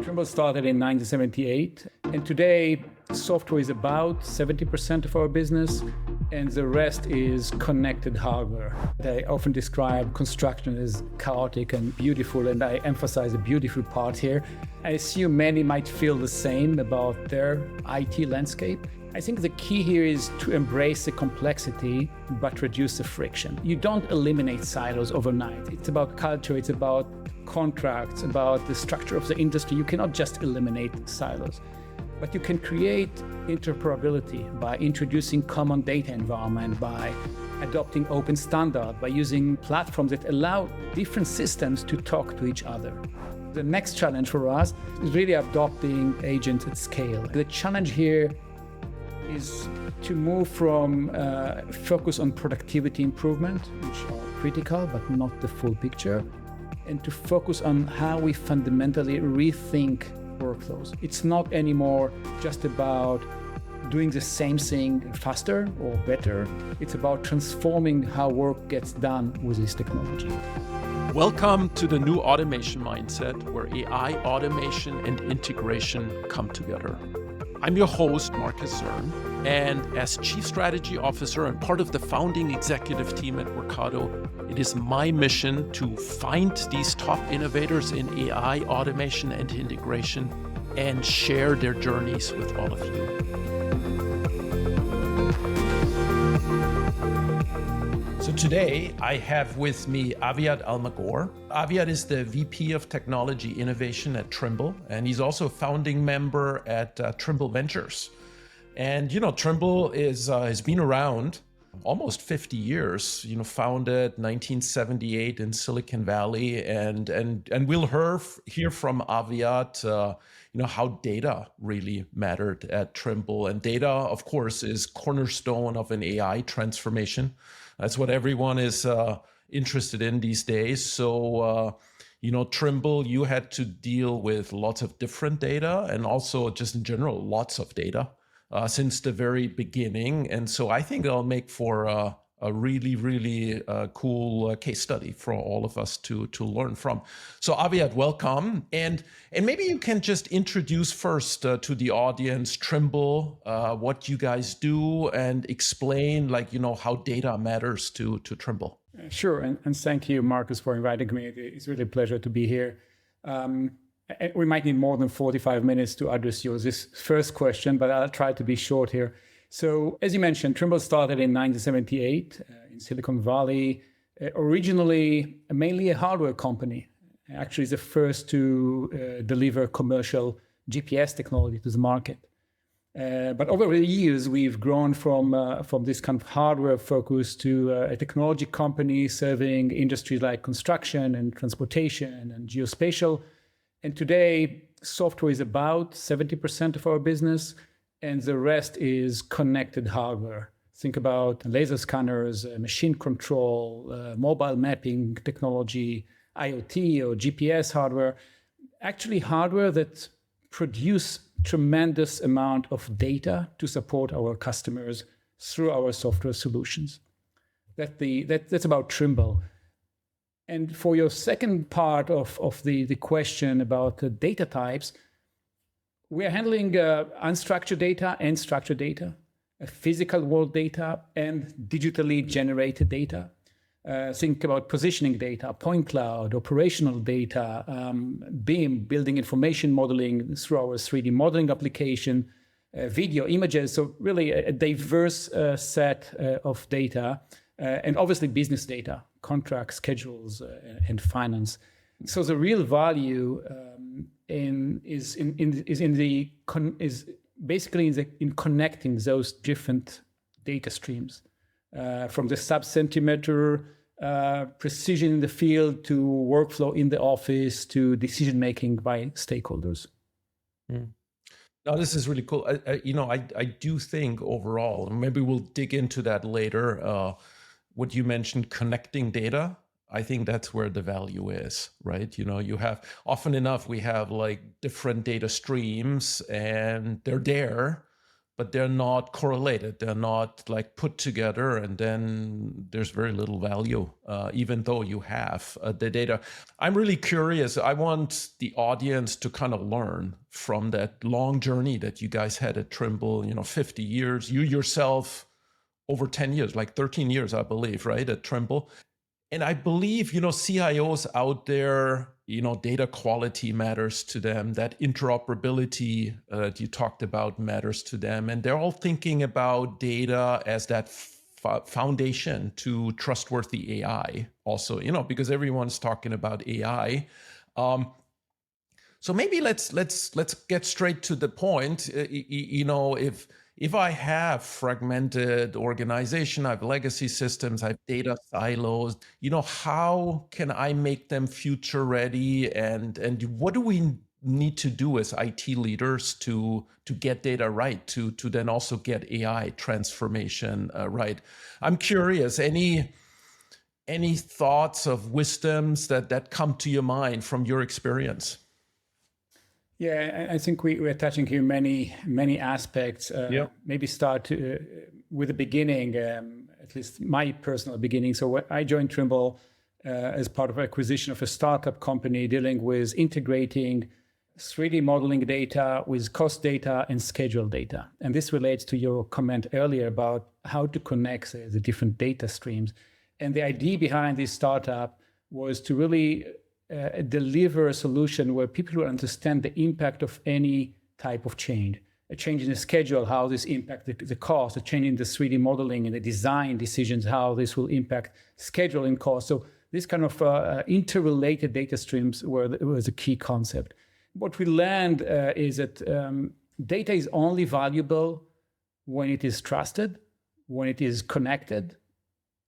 Trimble started in 1978, and today software is about 70% of our business, and the rest is connected hardware. I often describe construction as chaotic and beautiful, and I emphasize the beautiful part here. I assume many might feel the same about their IT landscape. I think the key here is to embrace the complexity, but reduce the friction. You don't eliminate silos overnight. It's about culture, it's about contracts, about the structure of the industry. You cannot just eliminate silos, but you can create interoperability by introducing common data environment, by adopting open standard, by using platforms that allow different systems to talk to each other. The next challenge for us is really adopting agents at scale. The challenge here is to move from focus on productivity improvement, which are critical but not the full picture, and to focus on how we fundamentally rethink workflows. It's not anymore just about doing the same thing faster or better. It's about transforming how work gets done with this technology. Welcome to the new automation mindset, where AI, automation, and integration come together. I'm your host, Markus Zirn, and as Chief Strategy Officer and part of the founding executive team at Workato, it is my mission to find these top innovators in AI, automation, and integration and share their journeys with all of you. So today I have with me Aviad Almagor. Aviad is the VP of Technology Innovation at Trimble, and he's also a founding member at Trimble Ventures. And Trimble has been around almost 50 years. Founded 1978 in Silicon Valley, and we'll hear from Aviad. How data really mattered at Trimble, and data, of course, is cornerstone of an AI transformation. That's what everyone is interested in these days. So, Trimble, you had to deal with lots of different data and also just in general, lots of data since the very beginning. And so I think it'll make for a really, really cool case study for all of us to learn from. So Aviad, welcome. And maybe you can just introduce first to the audience, Trimble, what you guys do, and explain how data matters to Trimble. Sure, and thank you, Markus, for inviting me. It's really a pleasure to be here. We might need more than 45 minutes to address this first question, but I'll try to be short here. So, as you mentioned, Trimble started in 1978 in Silicon Valley, originally mainly a hardware company. Actually, the first to deliver commercial GPS technology to the market. But over the years, we've grown from this kind of hardware focus to a technology company serving industries like construction and transportation and geospatial. And today, software is about 70% of our business, and the rest is connected hardware. Think about laser scanners, machine control, mobile mapping technology, IoT or GPS hardware. Actually, hardware that produce tremendous amount of data to support our customers through our software solutions. That's about Trimble. And for your second part of the question about the data types, we are handling unstructured data and structured data, physical world data and digitally generated data. Think about positioning data, point cloud, operational data, BIM, building information modeling through our 3D modeling application, video, images. So really a diverse set of data, and obviously business data, contracts, schedules, and finance. So the real value is basically in connecting those different data streams, from the sub-centimeter precision in the field to workflow in the office to decision making by stakeholders. Now, this is really cool. I do think overall, and maybe we'll dig into that later. What you mentioned, connecting data. I think that's where the value is, right? You have often enough, we have different data streams and they're there, but they're not correlated. They're not like put together, and then there's very little value, even though you have the data. I'm really curious. I want the audience to kind of learn from that long journey that you guys had at Trimble, 50 years, you yourself over 10 years, like 13 years, I believe, right, at Trimble. And I believe, CIOs out there, data quality matters to them. That interoperability that you talked about matters to them. And they're all thinking about data as that foundation to trustworthy AI also, because everyone's talking about AI. So maybe let's get straight to the point. If I have fragmented organization, I have legacy systems, I have data silos, how can I make them future ready? And what do we need to do as IT leaders to get data right, to then also get AI transformation right? I'm curious, any thoughts of wisdoms that come to your mind from your experience? Yeah, I think we're touching here many aspects. Maybe start with the beginning, at least my personal beginning. So when I joined Trimble as part of acquisition of a startup company dealing with integrating 3D modeling data with cost data and schedule data. And this relates to your comment earlier about how to connect the different data streams. And the idea behind this startup was to really deliver a solution where people will understand the impact of any type of change. A change in the schedule, how this impacts the cost, a change in the 3D modeling and the design decisions, how this will impact scheduling costs. So this kind of interrelated data streams was a key concept. What we learned is that data is only valuable when it is trusted, when it is connected,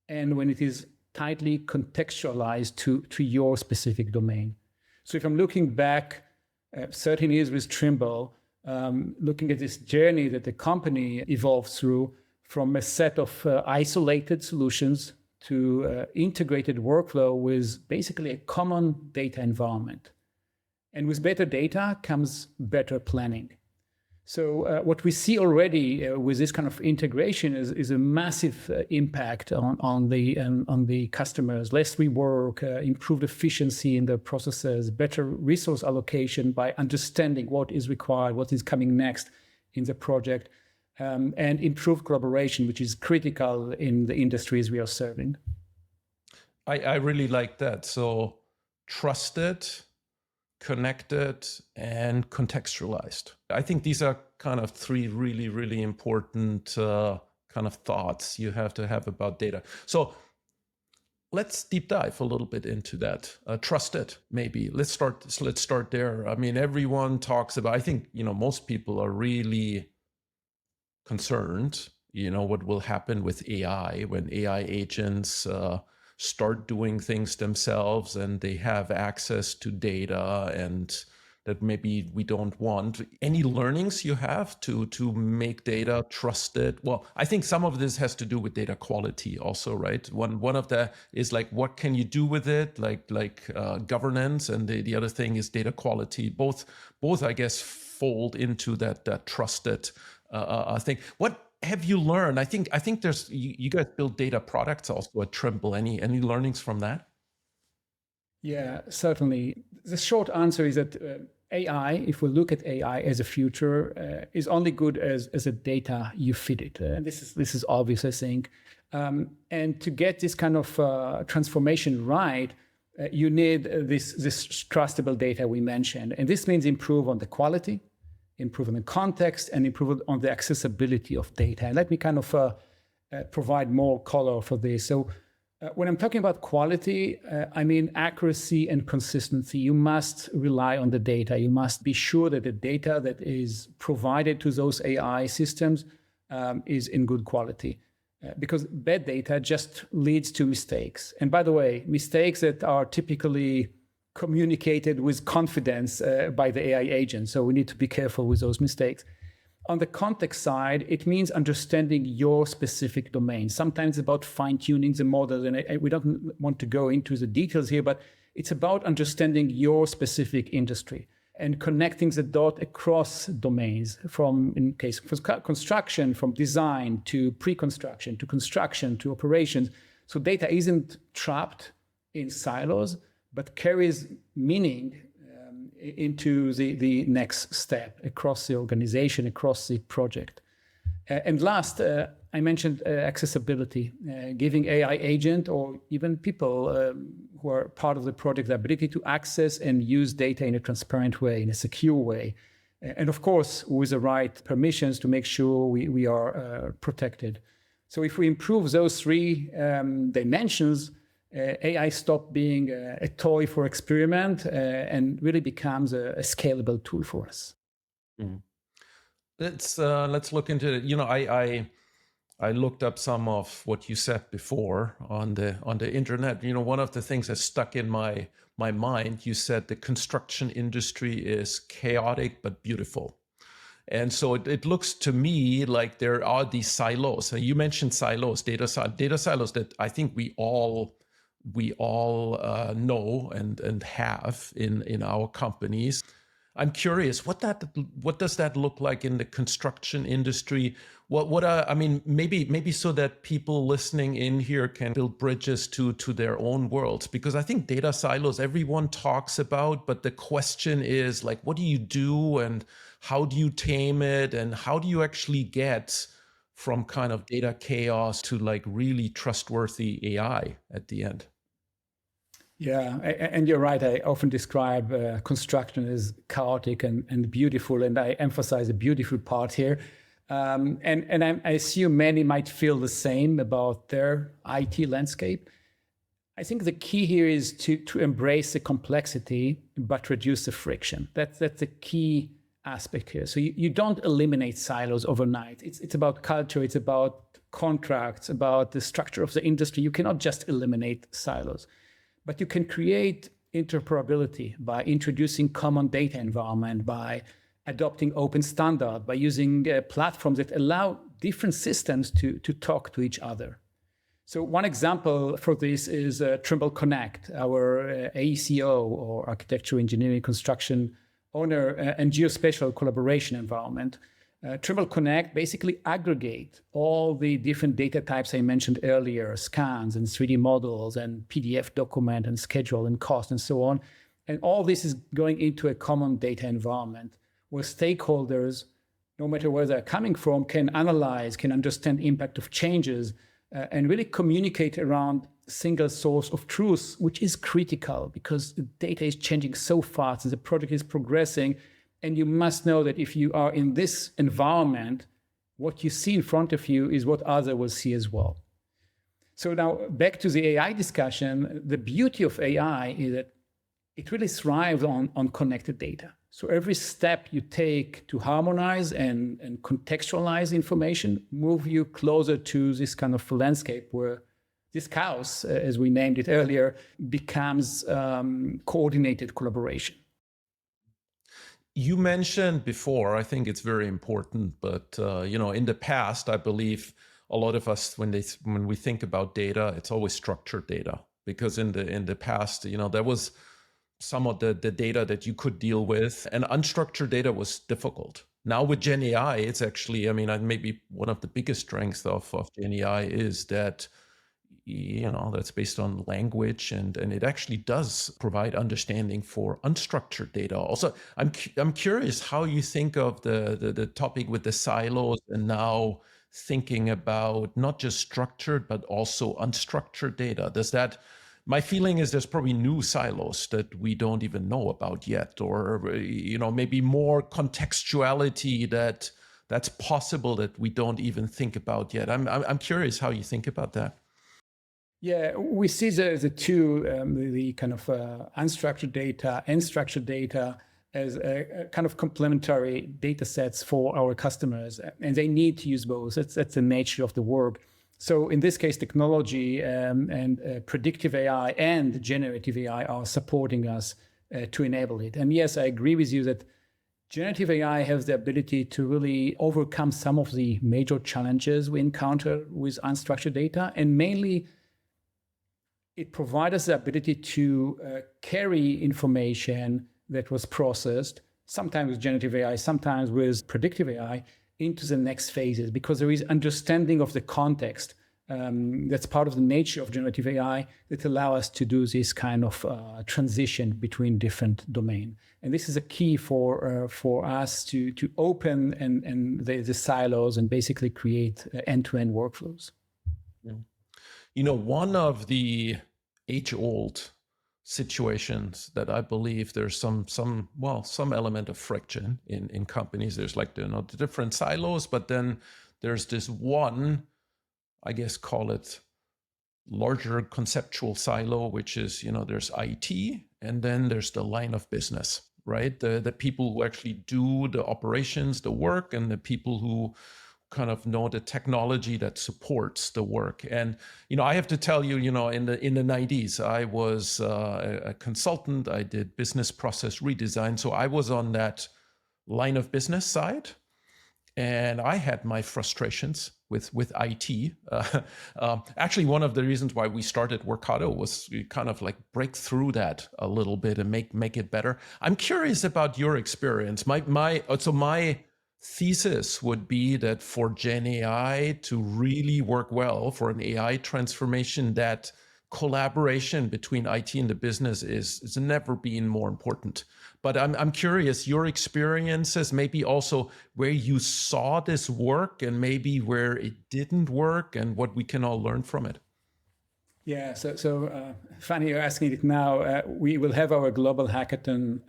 and when it is tightly contextualized to your specific domain. So if I'm looking back 13 years with Trimble, looking at this journey that the company evolved through from a set of isolated solutions to integrated workflow with basically a common data environment. And with better data comes better planning. So what we see already with this kind of integration is a massive impact on the customers. Less rework, improved efficiency in the processes, better resource allocation by understanding what is required, what is coming next in the project, and improved collaboration, which is critical in the industries we are serving. I really like that. So trusted, connected, and contextualized. I think these are kind of three really, really important kind of thoughts you have to have about data. So let's deep dive a little bit into that. Trusted, maybe. Let's start there. I mean, everyone talks about, I think, most people are really concerned, what will happen with AI when AI agents start doing things themselves and they have access to data and that maybe we don't want. Any learnings you have to make data trusted? Well, I think some of this has to do with data quality also, right? One of the is like, what can you do with it? Like governance, and the other thing is data quality. Both I guess fold into that trusted thing. What have you learned? I think there's you guys build data products also at Trimble. Any learnings from that? Yeah, certainly. The short answer is that AI, if we look at AI as a future, is only good as the data you feed it. And this is obvious, I think. And to get this kind of transformation right, you need this trustable data we mentioned. And this means improve on the quality, improve on the context, and improve on the accessibility of data. And let me kind of provide more color for this. So when I'm talking about quality, I mean accuracy and consistency. You must rely on the data. You must be sure that the data that is provided to those AI systems is in good quality. Because bad data just leads to mistakes. And by the way, mistakes that are typically communicated with confidence by the AI agent. So we need to be careful with those mistakes. On the context side, it means understanding your specific domain. Sometimes it's about fine-tuning the models, and we don't want to go into the details here, but it's about understanding your specific industry. and connecting the dot across domains from, in case of construction, from design to pre-construction to construction to operations. So data isn't trapped in silos, but carries meaning into the next step across the organization, across the project. And last, I mentioned accessibility, giving AI agent or even people who are part of the project the ability to access and use data in a transparent way, in a secure way. And of course, with the right permissions to make sure we are protected. So if we improve those three dimensions, AI stops being a toy for experiment and really becomes a scalable tool for us. Mm. Let's look into it. I looked up some of what you said before on the internet. One of the things that stuck in my mind, you said the construction industry is chaotic but beautiful. And so it looks to me like there are these silos. You mentioned silos, data silos that I think we all know and have in our companies. I'm curious, what does that look like in the construction industry? Maybe so that people listening in here can build bridges to their own worlds, because I think data silos everyone talks about, but the question is like, what do you do and how do you tame it and how do you actually get from kind of data chaos to like really trustworthy AI at the end? Yeah, and you're right. I often describe construction as chaotic and beautiful, and I emphasize the beautiful part here. And I assume many might feel the same about their IT landscape. I think the key here is to embrace the complexity, but reduce the friction. That's the key aspect here. So you don't eliminate silos overnight. It's about culture. It's about contracts, about the structure of the industry. You cannot just eliminate silos. But you can create interoperability by introducing common data environment, by adopting open standard, by using platforms that allow different systems to talk to each other. So one example for this is Trimble Connect, our AECO or architecture, engineering, construction owner and geospatial collaboration environment. Trimble Connect basically aggregate all the different data types I mentioned earlier, scans and 3D models and PDF document and schedule and cost and so on. And all this is going into a common data environment where stakeholders, no matter where they're coming from, can analyze, can understand impact of changes, and really communicate around single source of truth, which is critical because the data is changing so fast and the project is progressing. And you must know that if you are in this environment, what you see in front of you is what others will see as well. So now back to the AI discussion, the beauty of AI is that it really thrives on connected data. So every step you take to harmonize and contextualize information move you closer to this kind of landscape where this chaos, as we named it earlier, becomes coordinated collaboration. You mentioned before, I think it's very important, but in the past, I believe a lot of us, when we think about data, it's always structured data, because in the past, there was some of the data that you could deal with, and unstructured data was difficult. Now with GenAI, it's actually, maybe one of the biggest strengths of GenAI is that that's based on language and it actually does provide understanding for unstructured data. Also, I'm curious how you think of the topic with the silos and now thinking about not just structured but also unstructured data. My feeling is there's probably new silos that we don't even know about yet, or maybe more contextuality that's possible that we don't even think about yet. I'm curious how you think about that. Yeah, we see the two, the kind of unstructured data and structured data as a kind of complementary data sets for our customers, and they need to use both. That's the nature of the work. So in this case, technology and predictive AI and generative AI are supporting us to enable it. And yes, I agree with you that generative AI has the ability to really overcome some of the major challenges we encounter with unstructured data, and mainly it provides us the ability to carry information that was processed, sometimes with generative AI, sometimes with predictive AI, into the next phases, because there is understanding of the context. That's part of the nature of generative AI that allow us to do this kind of transition between different domains. And this is a key for us to open and the silos and basically create end-to-end workflows. You know, one of the age-old situations that I believe there's some element of friction in companies. There's like the different silos, but then there's this one, I guess, call it larger conceptual silo, which is, there's IT, and then there's the line of business, right? The people who actually do the operations, the work, and the people who kind of know the technology that supports the work. And I have to tell you, in the 90s, I was a consultant. I did business process redesign, so I was on that line of business side, and I had my frustrations with IT. Actually, one of the reasons why we started Workato was kind of like break through that a little bit and make it better. I'm curious about your experience. My thesis would be that for Gen AI to really work well, for an AI transformation, that collaboration between IT and the business is never been more important. But I'm curious, your experiences, maybe also where you saw this work and maybe where it didn't work and what we can all learn from it. Yeah, so funny you're asking it now. We will have our global hackathon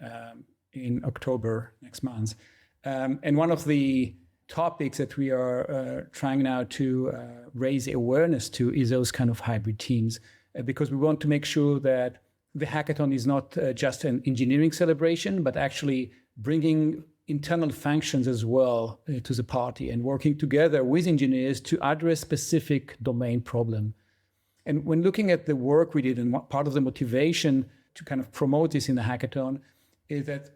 in October next month. And one of the topics that we are trying now to raise awareness to is those kind of hybrid teams, because we want to make sure that the hackathon is not just an engineering celebration, but actually bringing internal functions as well to the party and working together with engineers to address specific domain problem. And when looking at the work we did, and part of the motivation to kind of promote this in the hackathon is that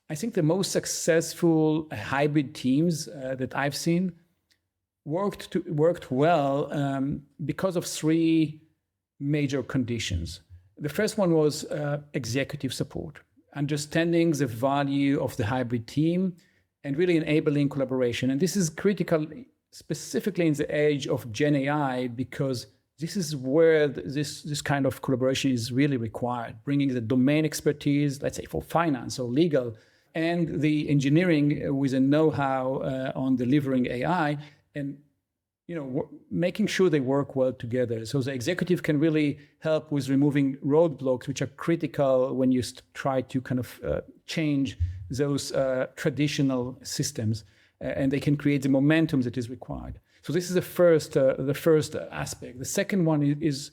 I think the most successful hybrid teams that I've seen worked well because of three major conditions. The first one was executive support, understanding the value of the hybrid team and really enabling collaboration. And this is critical, specifically in the age of Gen AI, because this is where this kind of collaboration is really required, bringing the domain expertise, let's say for finance or legal, and the engineering with a know-how on delivering AI, and making sure they work well together. So the executive can really help with removing roadblocks, which are critical when you try to kind of change those traditional systems, and they can create the momentum that is required. So this is the first aspect. The second one is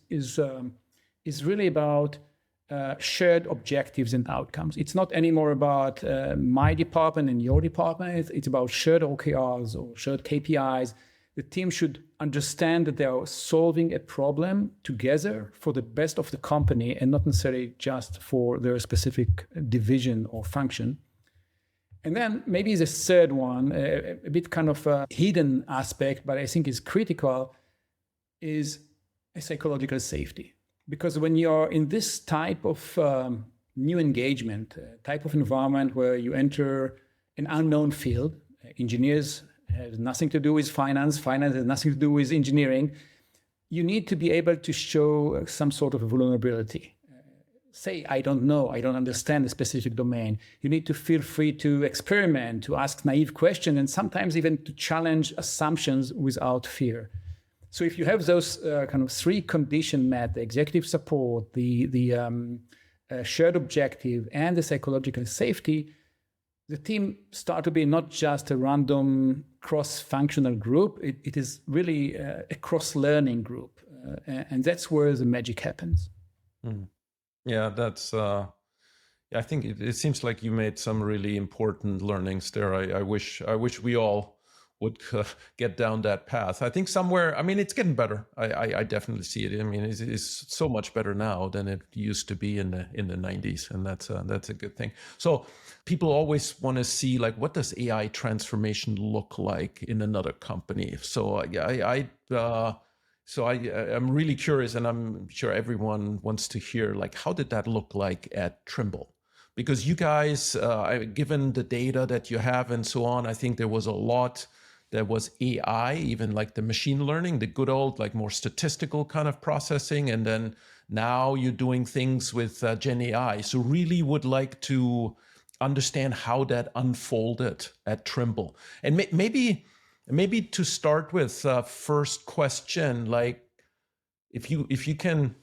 really about shared objectives and outcomes. It's not anymore about my department and your department. It's about shared OKRs or shared KPIs. The team should understand that they are solving a problem together for the best of the company and not necessarily just for their specific division or function. And then maybe the third one, a bit kind of a hidden aspect, but I think is critical, is a psychological safety. Because when you're in this type of new engagement, type of environment where you enter an unknown field, engineers has nothing to do with finance has nothing to do with engineering, you need to be able to show some sort of vulnerability. Say, I don't know, I don't understand a specific domain. You need to feel free to experiment, to ask naive questions, and sometimes even to challenge assumptions without fear. So if you have those kind of three conditions met, the executive support, the shared objective, and the psychological safety, the team start to be not just a random cross-functional group, it is really a cross-learning group. And that's where the magic happens. Mm. Yeah, that's, I think it seems like you made some really important learnings there. I wish we all would get down that path. I think somewhere, I mean, it's getting better. I definitely see it. I mean, it's so much better now than it used to be in the 90s, and that's a good thing. So people always want to see, like, what does AI transformation look like in another company? So I'm really curious, and I'm sure everyone wants to hear, like, how did that look like at Trimble? Because you guys, given the data that you have and so on, I think there was a lot that was AI, even like the machine learning, the good old, like more statistical kind of processing. And then now you're doing things with Gen AI. So really would like to understand how that unfolded at Trimble. And maybe to start with, first question, like if you can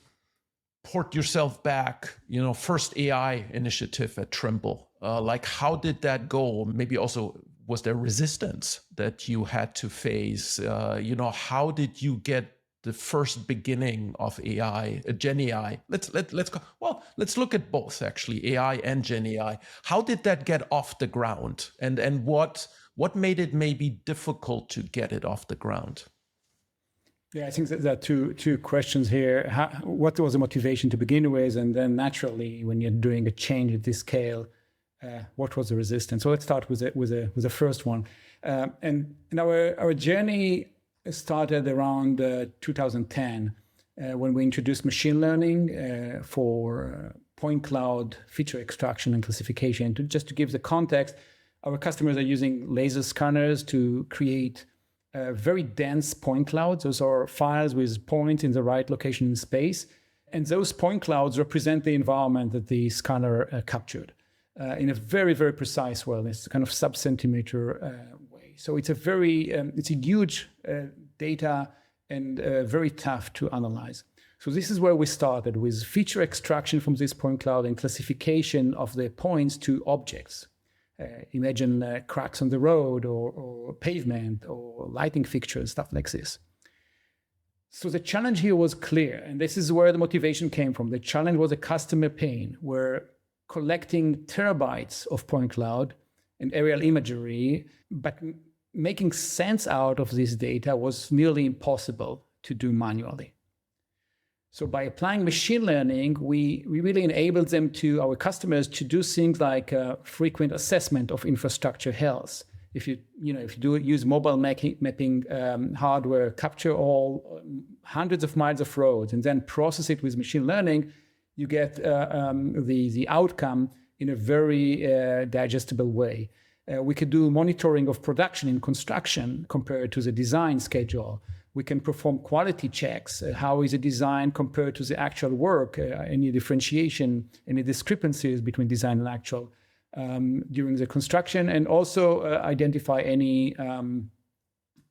port yourself back, first AI initiative at Trimble, like how did that go? Maybe also, was there resistance that you had to face? How did you get the first beginning of AI, Gen AI? Let's look at both actually, AI and Gen AI. How did that get off the ground, and what made it maybe difficult to get it off the ground? Yeah, I think that there are two questions here. What was the motivation to begin with? And then naturally, when you're doing a change at this scale, what was the resistance? So let's start with the first one. And our journey started around 2010 when we introduced machine learning for point cloud feature extraction and classification. Just to give the context, our customers are using laser scanners to create very dense point clouds. Those are files with points in the right location in space. And those point clouds represent the environment that the scanner captured in a very, very precise way. It's kind of sub-centimeter way. So it's a huge data and very tough to analyze. So this is where we started with feature extraction from this point cloud and classification of the points to objects. Imagine cracks on the road or pavement or lighting fixtures, stuff like this. So the challenge here was clear, and this is where the motivation came from. The challenge was a customer pain, where collecting terabytes of point cloud and aerial imagery, but making sense out of this data was nearly impossible to do manually. So by applying machine learning, we really enabled our customers to do things like frequent assessment of infrastructure health. If you use mobile mapping hardware, capture all hundreds of miles of roads, and then process it with machine learning, you get the outcome in a very digestible way. We could do monitoring of production in construction compared to the design schedule. We can perform quality checks. How is the design compared to the actual work? Any differentiation, any discrepancies between design and actual during the construction, and also identify any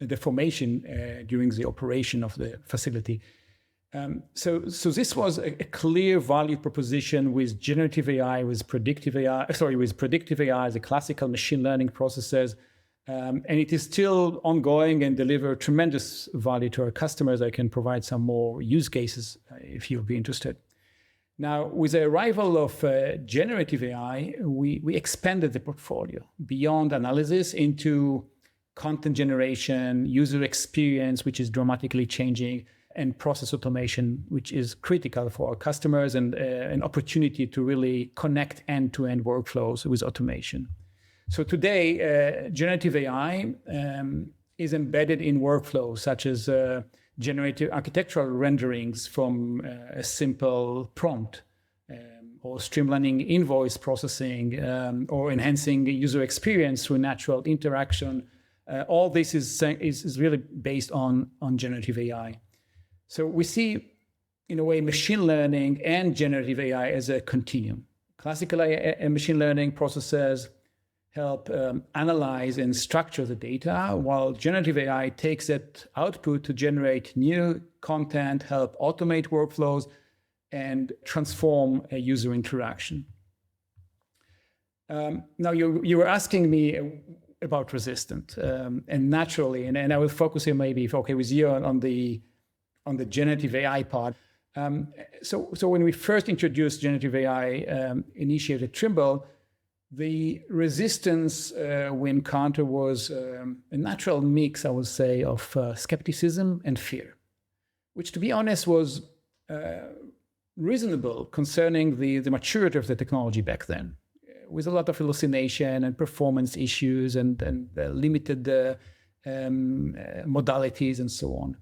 deformation during the operation of the facility. So this was a clear value proposition with generative AI, with predictive AI, the classical machine learning processes. And it is still ongoing and deliver tremendous value to our customers. I can provide some more use cases if you'll be interested. Now, with the arrival of generative AI, we expanded the portfolio beyond analysis into content generation, user experience, which is dramatically changing, and process automation, which is critical for our customers, and an opportunity to really connect end-to-end workflows with automation. So today, generative AI is embedded in workflows such as generative architectural renderings from a simple prompt, or streamlining invoice processing, or enhancing user experience through natural interaction. All this is really based on generative AI. So we see, in a way, machine learning and generative AI as a continuum. Classical machine learning processes help analyze and structure the data, while generative AI takes that output to generate new content, help automate workflows, and transform a user interaction. Now, you were asking me about resistance, and naturally, and I will focus here maybe, if okay with you, on the generative AI part. So when we first introduced generative AI, initiated Trimble, the resistance we encountered was a natural mix, I would say, of skepticism and fear, which, to be honest, was reasonable concerning the maturity of the technology back then, with a lot of hallucination and performance issues and limited modalities and so on.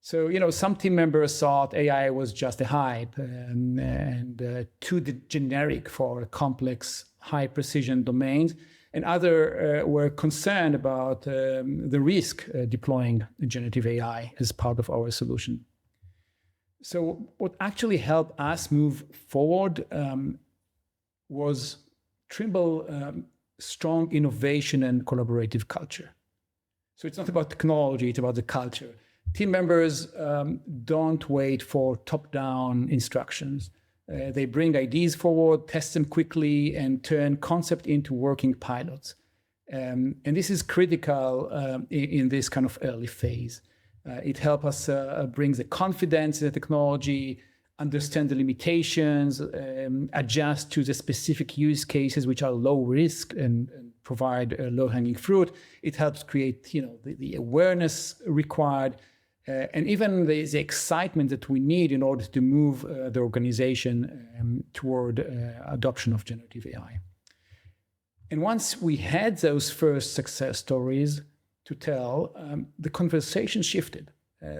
So, some team members thought AI was just a hype and too generic for complex, high precision domains. And others were concerned about the risk deploying generative AI as part of our solution. So what actually helped us move forward was Trimble strong innovation and collaborative culture. So it's not about technology, it's about the culture. Team members don't wait for top-down instructions. They bring ideas forward, test them quickly, and turn concept into working pilots. And this is critical in this kind of early phase. It helps us bring the confidence in the technology, understand the limitations, adjust to the specific use cases which are low risk and provide low-hanging fruit. It helps create, the awareness required and even the excitement that we need in order to move the organization toward adoption of generative AI. And once we had those first success stories to tell, the conversation shifted.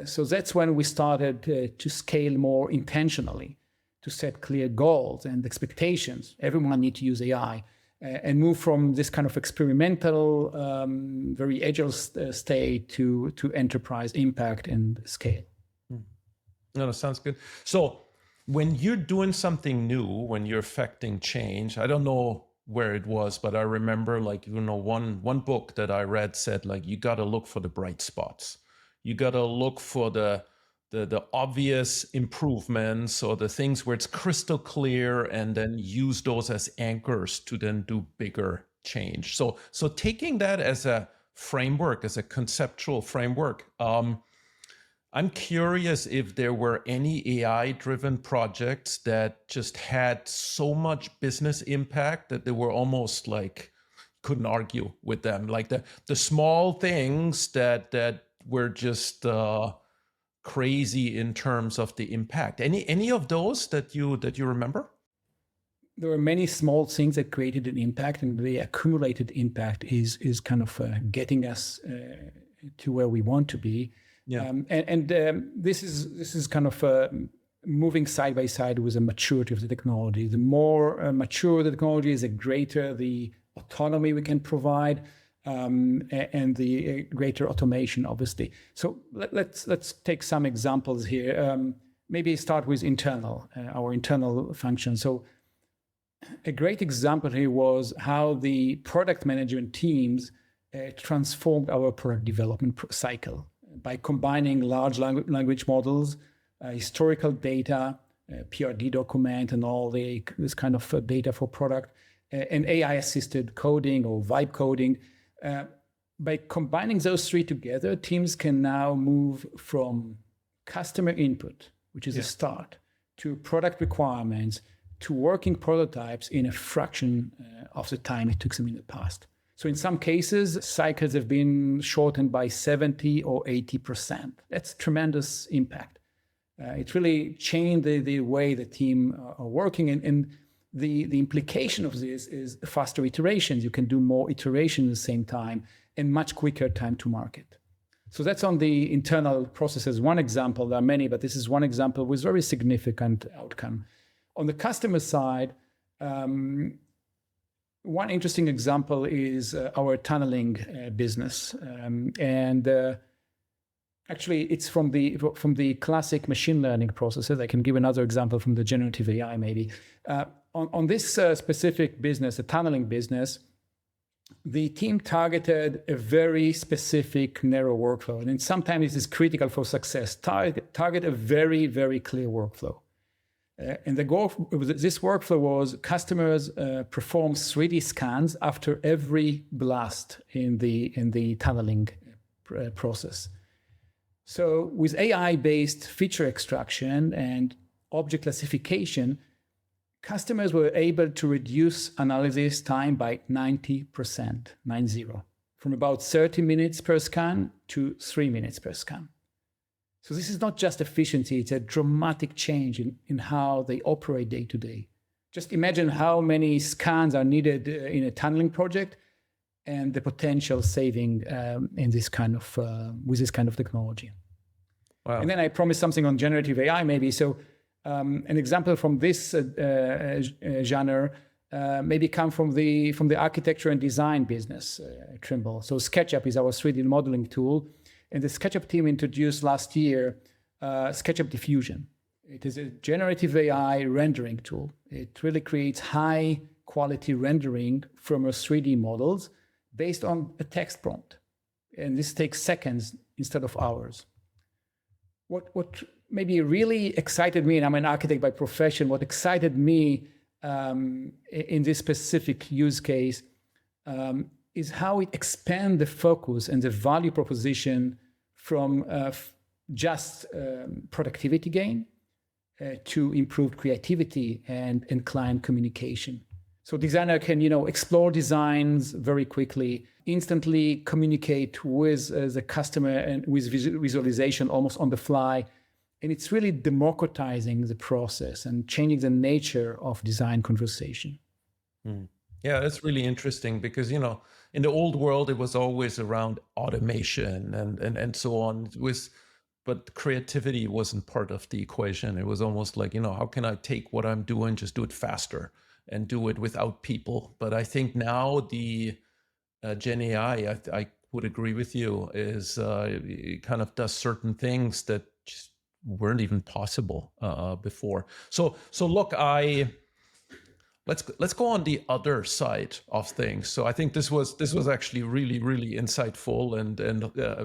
So that's when we started to scale more intentionally, to set clear goals and expectations. Everyone needs to use AI and move from this kind of experimental, very agile state to enterprise impact and scale. No, that sounds good. So when you're doing something new, when you're affecting change, I don't know where it was, but I remember one book that I read said you got to look for the bright spots. You got to look for the obvious improvements or the things where it's crystal clear, and then use those as anchors to then do bigger change. So taking that as a framework, as a conceptual framework, I'm curious if there were any AI-driven projects that just had so much business impact that they were almost couldn't argue with them, like the small things that were just crazy in terms of the impact. Any of those that you remember? There were many small things that created an impact, and the accumulated impact is kind of getting us to where we want to be. Yeah. This is kind of moving side by side with the maturity of the technology. The more mature the technology is, the greater the autonomy we can provide, and the greater automation, obviously. So let's take some examples here. Maybe start with our internal function. So a great example here was how the product management teams transformed our product development cycle by combining large language models, historical data, PRD document, and all this kind of data for product, and AI-assisted coding or vibe coding. By combining those three together, teams can now move from customer input, which is a start, to product requirements, to working prototypes in a fraction of the time it took them in the past. So in some cases, cycles have been shortened by 70 or 80%. That's tremendous impact. It really changed the way the team are working. And the implication of this is faster iterations. You can do more iterations at the same time and much quicker time to market. So that's on the internal processes. One example, there are many, but this is one example with very significant outcome. On the customer side, one interesting example is our tunneling business. Actually, it's from the classic machine learning processes. I can give another example from the generative AI maybe. On this specific business, the tunneling business, the team targeted a very specific narrow workflow. And sometimes this is critical for success. Target a very, very clear workflow. And the goal of this workflow was customers perform 3D scans after every blast in the tunneling process. So with AI-based feature extraction and object classification, customers were able to reduce analysis time by 90%, 90, from about 30 minutes per scan to 3 minutes per scan. So this is not just efficiency, it's a dramatic change in how they operate day to day. Just imagine how many scans are needed in a tunneling project and the potential saving in this kind of with this kind of technology. Wow. And then I promised something on generative AI maybe. So an example from this genre maybe come from the architecture and design business, Trimble. So SketchUp is our 3D modeling tool. And the SketchUp team introduced last year SketchUp Diffusion. It is a generative AI rendering tool. It really creates high quality rendering from our 3D models based on a text prompt. And this takes seconds instead of hours. What maybe really excited me, and I'm an architect by profession, what excited me in this specific use case is how it expands the focus and the value proposition from just productivity gain to improved creativity and client communication. So designer can, explore designs very quickly, instantly communicate with the customer and with visualization almost on the fly. And it's really democratizing the process and changing the nature of design conversation. Yeah, that's really interesting because, in the old world, it was always around automation and so on. But creativity wasn't part of the equation. It was almost like, how can I take what I'm doing, just do it faster and do it without people? But I think now the Gen AI, I would agree with you, is it kind of does certain things that just weren't even possible before. So look, let's go on the other side of things. So I think this was actually really, really insightful and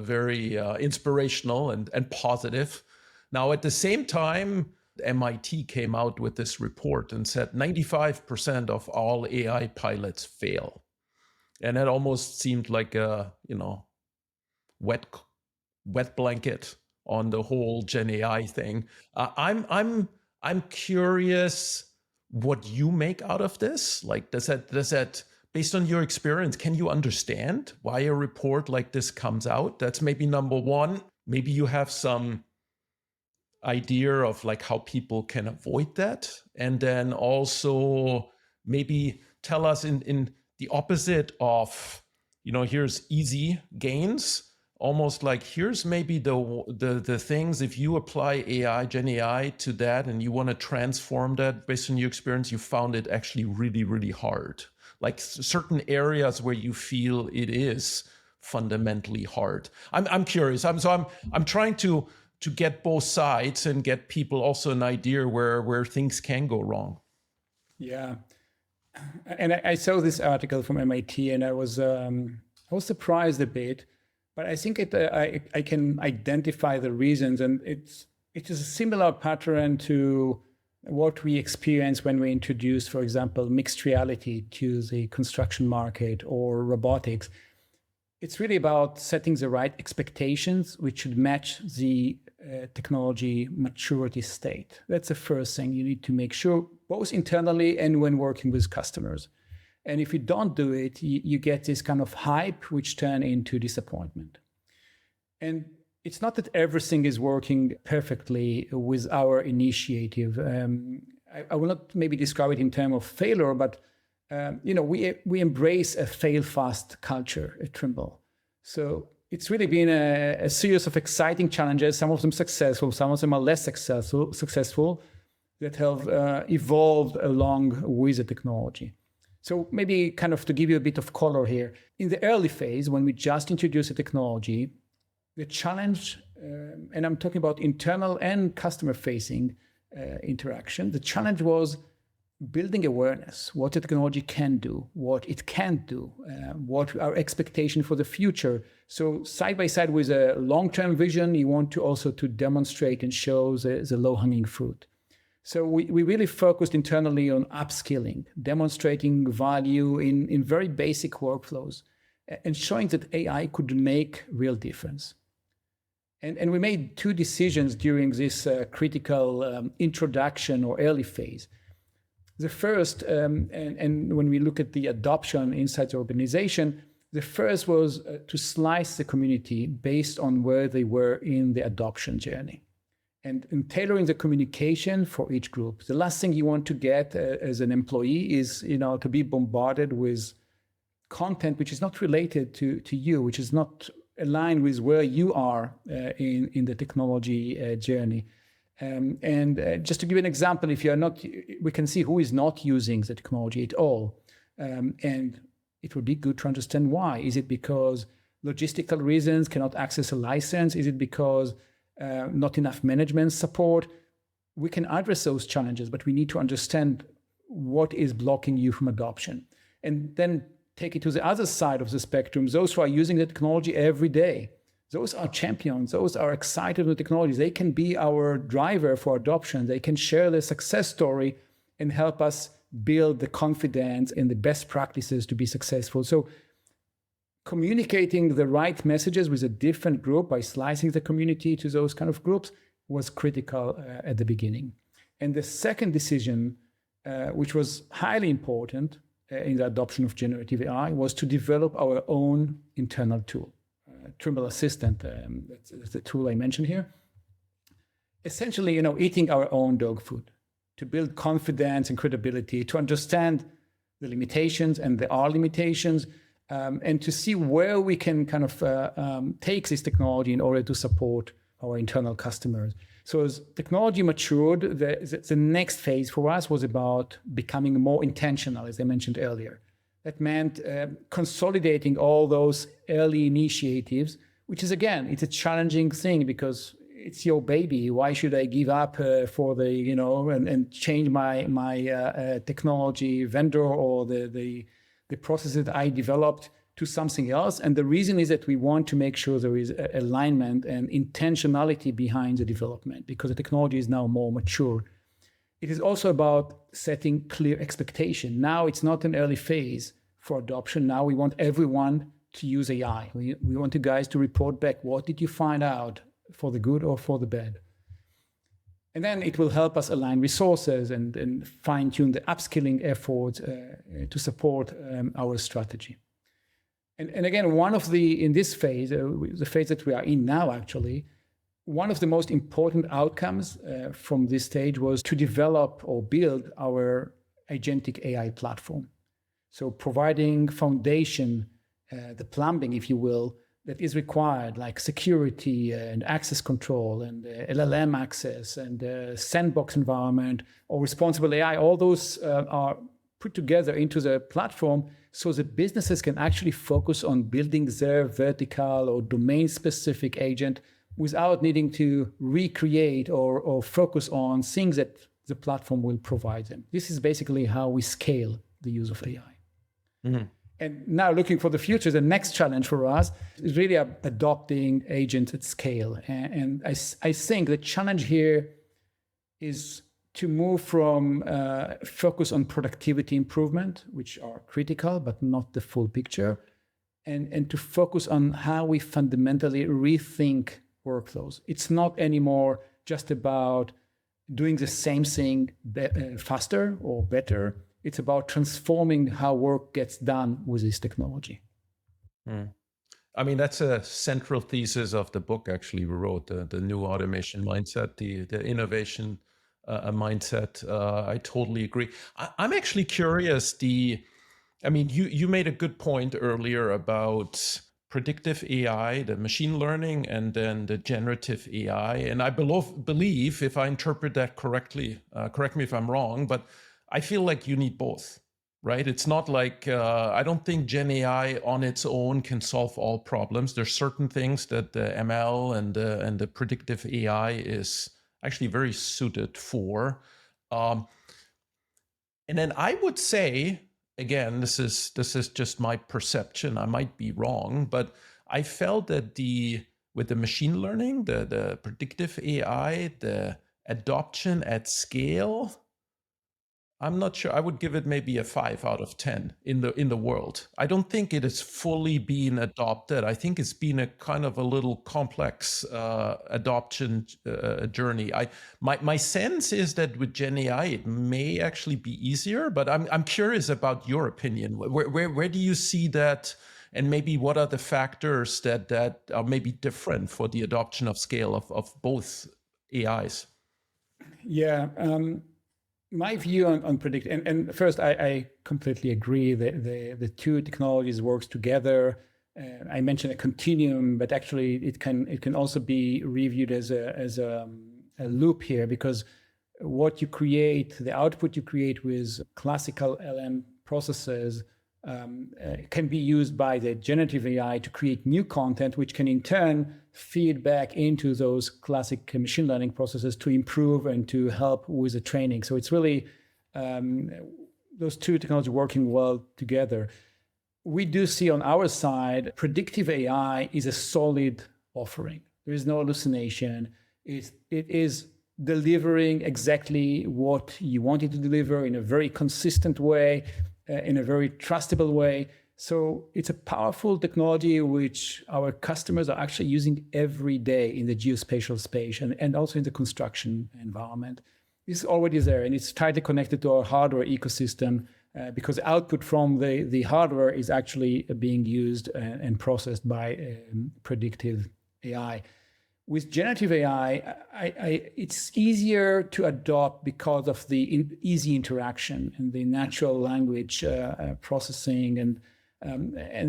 very inspirational and positive. Now, at the same time, MIT came out with this report and said 95% of all AI pilots fail. And that almost seemed like a, wet blanket on the whole Gen AI thing. I'm curious what you make out of this. Like, does that, based on your experience, can you understand why a report like this comes out? That's maybe number one. Maybe you have some idea of like how people can avoid that. And then also maybe tell us in the opposite of, here's easy gains, almost like here's maybe the things, if you apply AI, Gen AI to that, and you want to transform that based on your experience, you found it actually really, really hard. Like certain areas where you feel it is fundamentally hard. I'm curious. I'm trying to get both sides and get people also an idea where things can go wrong. Yeah. And I saw this article from MIT and I was surprised a bit, but I think I can identify the reasons, and it is a similar pattern to what we experience when we introduce, for example, mixed reality to the construction market or robotics. It's really about setting the right expectations, which should match the technology maturity state. That's the first thing you need to make sure, both internally and when working with customers. And if you don't do it, you get this kind of hype, which turn into disappointment. And it's not that everything is working perfectly with our initiative. I will not maybe describe it in terms of failure, but we embrace a fail fast culture at Trimble. So it's really been a series of exciting challenges, some of them successful, some of them are less successful that have evolved along with the technology. So maybe kind of to give you a bit of color here, in the early phase, when we just introduced the technology, the challenge, and I'm talking about internal and customer-facing interaction, the challenge was building awareness, what the technology can do, what it can't do, what our expectation for the future. So side by side with a long-term vision, you want to also to demonstrate and show the low-hanging fruit. So we really focused internally on upskilling, demonstrating value in very basic workflows, and showing that AI could make real difference. And we made two decisions during this critical introduction or early phase. The first, and when we look at the adoption inside the organization, the first was to slice the community based on where they were in the adoption journey. And tailoring the communication for each group. The last thing you want to get as an employee is, to be bombarded with content which is not related to you, which is not align with where you are in the technology journey. Just to give an example, if you are not, we can see who is not using the technology at all. And it would be good to understand why. Is it because logistical reasons, cannot access a license? Is it because not enough management support? We can address those challenges, but we need to understand what is blocking you from adoption. And then take it to the other side of the spectrum, those who are using the technology every day. Those are champions. Those are excited with technology. They can be our driver for adoption. They can share their success story and help us build the confidence and the best practices to be successful. So communicating the right messages with a different group by slicing the community to those kind of groups was critical at the beginning. And the second decision, which was highly important in the adoption of generative AI, was to develop our own internal tool. Trimble Assistant, that's the tool I mentioned here. Essentially, eating our own dog food to build confidence and credibility, to understand the limitations, and there are limitations, and to see where we can kind of take this technology in order to support our internal customers. So as technology matured, the next phase for us was about becoming more intentional, as I mentioned earlier. That meant consolidating all those early initiatives, which is, again, it's a challenging thing because it's your baby. Why should I give up for the, and change my technology vendor or the processes that I developed to something else? And the reason is that we want to make sure there is alignment and intentionality behind the development because the technology is now more mature. It is also about setting clear expectation. Now it's not an early phase for adoption. Now we want everyone to use AI. We want you guys to report back. What did you find out, for the good or for the bad? And then it will help us align resources and fine-tune the upskilling efforts to support our strategy. And again, in this phase, the phase that we are in now, actually, one of the most important outcomes from this stage was to develop or build our agentic AI platform. So providing foundation, the plumbing, if you will, that is required, like security and access control and LLM access and sandbox environment or responsible AI, all those are put together into the platform so that businesses can actually focus on building their vertical or domain-specific agent without needing to recreate or focus on things that the platform will provide them. This is basically how we scale the use of AI. Mm-hmm. And now looking for the future, the next challenge for us is really adopting agents at scale. And I think the challenge here is to move from focus on productivity improvement, which are critical, but not the full picture, and to focus on how we fundamentally rethink workflows. It's not anymore just about doing the same thing faster or better. It's about transforming how work gets done with this technology. I mean, that's a central thesis of the book, actually, we wrote, the new automation mindset, the innovation mindset. I totally agree. I'm actually curious, you made a good point earlier about predictive AI, the machine learning, and then the generative AI. And I believe, if I interpret that correctly, correct me if I'm wrong, but I feel like you need both, right? It's not like, I don't think Gen AI on its own can solve all problems. There's certain things that the ML and the predictive AI is actually very suited for. And then I would say, again, this is just my perception, I might be wrong, but I felt that with the machine learning, the predictive AI, the adoption at scale, I'm not sure. I would give it maybe a 5 out of 10 in the world. I don't think it is fully being adopted. I think it's been a kind of a little complex adoption journey. My sense is that with Gen AI, it may actually be easier, but I'm curious about your opinion. Where do you see that? And maybe what are the factors that are maybe different for the adoption of scale of both AIs? Yeah. My view on predictive, and first, I completely agree that the two technologies works together. I mentioned a continuum, but actually it can also be reviewed as a loop here, because what you create, the output you create with classical LM processes can be used by the generative AI to create new content, which can in turn feed back into those classic machine learning processes to improve and to help with the training. So it's really those two technologies working well together. We do see on our side, predictive AI is a solid offering. There is no hallucination. It is delivering exactly what you want it to deliver in a very consistent way, in a very trustable way. So it's a powerful technology which our customers are actually using every day in the geospatial space and also in the construction environment. It's already there, and it's tightly connected to our hardware ecosystem because output from the hardware is actually being used and processed by predictive AI. With generative AI, it's easier to adopt because of the easy interaction and the natural language processing and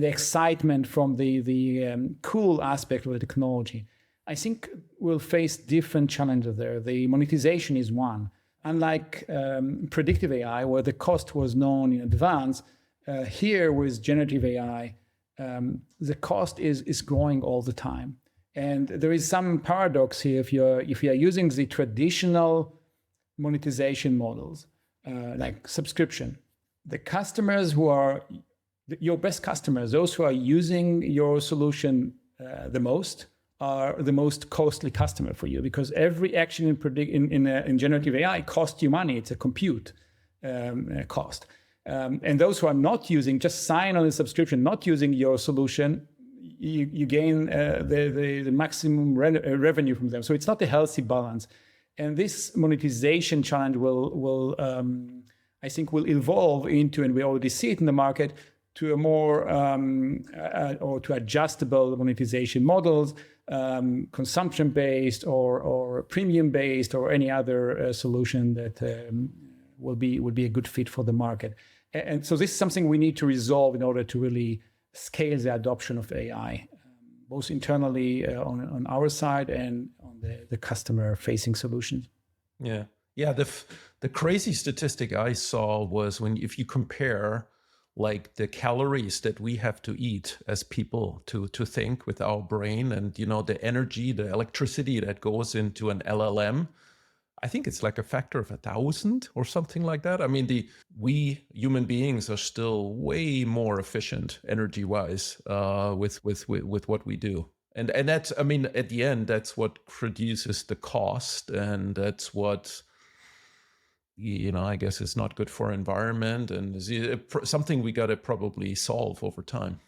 the excitement from the cool aspect of the technology. I think we'll face different challenges there. The monetization is one. Unlike predictive AI, where the cost was known in advance, here with generative AI, the cost is growing all the time. And there is some paradox here. If you are using the traditional monetization models, like subscription, the customers who are your best customers, those who are using your solution the most, are the most costly customer for you, because every action in generative AI costs you money. It's a compute cost. And those who are not using, just sign on a subscription, not using your solution, you gain the maximum revenue from them. So it's not a healthy balance. And this monetization challenge will I think, will evolve into, and we already see it in the market, to a more or to adjustable monetization models, consumption-based or premium-based, or any other solution that will be a good fit for the market. And so this is something we need to resolve in order to really scale the adoption of AI, both internally on our side and on the customer-facing solutions. Yeah. The crazy statistic I saw was if you compare like the calories that we have to eat as people to think with our brain, and the energy, the electricity that goes into an LLM, I think it's like a factor of 1,000 or something like that. I mean, we human beings are still way more efficient energy-wise with what we do. And that's, I mean, at the end, that's what reduces the cost, and that's what, I guess is not good for environment, and is something we got to probably solve over time.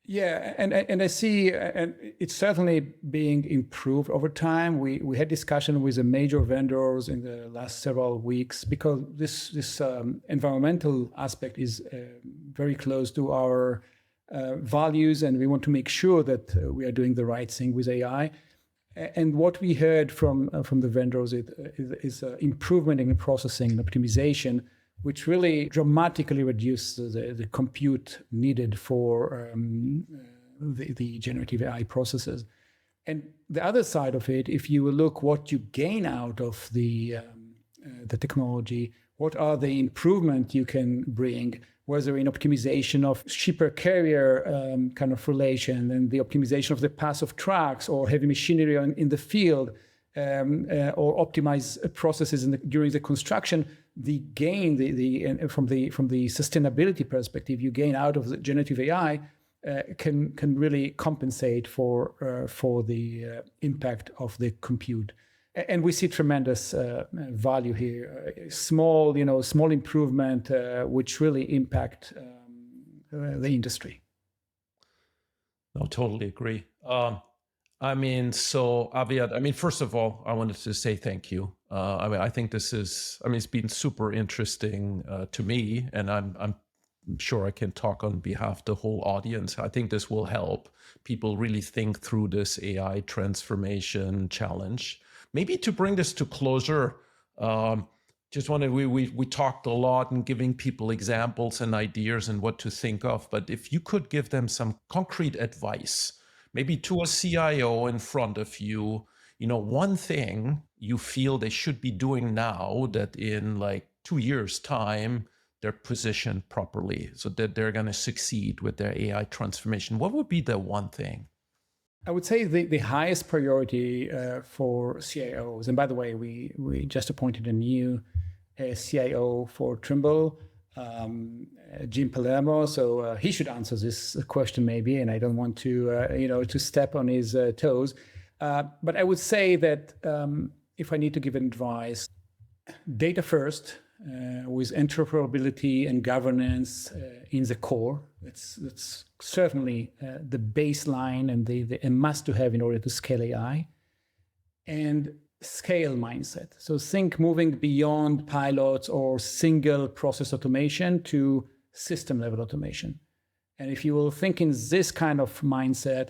Yeah, and I see, and it's certainly being improved over time. We had discussion with the major vendors in the last several weeks, because this environmental aspect is very close to our values, and we want to make sure that we are doing the right thing with AI. And what we heard from the vendors is improvement in processing and optimization, which really dramatically reduces the compute needed for the generative AI processes. And the other side of it, if you look what you gain out of the technology, what are the improvements you can bring, whether in optimization of shipper-carrier kind of relation, and the optimization of the path of trucks or heavy machinery in the field, or optimize processes during the construction, the gain from the sustainability perspective you gain out of the generative AI can really compensate for the impact of the compute. And we see tremendous value here. Small improvement which really impact the industry. No, totally agree. I mean, so Aviad, first of all, I wanted to say thank you. I think it's been super interesting to me, and I'm sure I can talk on behalf of the whole audience. I think this will help people really think through this AI transformation challenge. Maybe to bring this to closure, Just wanted, we talked a lot and giving people examples and ideas and what to think of, but if you could give them some concrete advice, maybe to a CIO in front of you, one thing you feel they should be doing now that in like 2 years' time, they're positioned properly so that they're going to succeed with their AI transformation, what would be the one thing? I would say the highest priority for CIOs, and by the way, we just appointed a new CIO for Trimble, Jim Palermo, so he should answer this question maybe, and I don't want to to step on his toes. But I would say that if I need to give advice, data first, with interoperability and governance in the core. That's certainly the baseline and a must to have in order to scale AI. And scale mindset. So think moving beyond pilots or single process automation to system level automation. And if you will think in this kind of mindset,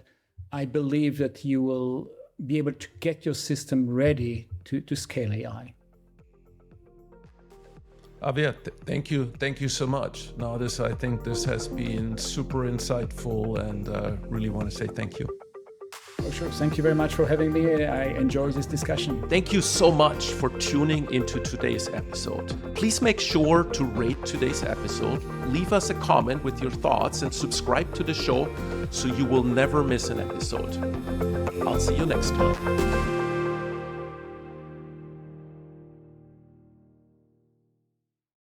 I believe that you will be able to get your system ready to scale AI. Aviad, thank you so much. Now, I think this has been super insightful, and really want to say thank you. Oh, sure. Thank you very much for having me. I enjoyed this discussion. Thank you so much for tuning into today's episode. Please make sure to rate today's episode, leave us a comment with your thoughts, and subscribe to the show so you will never miss an episode. I'll see you next time.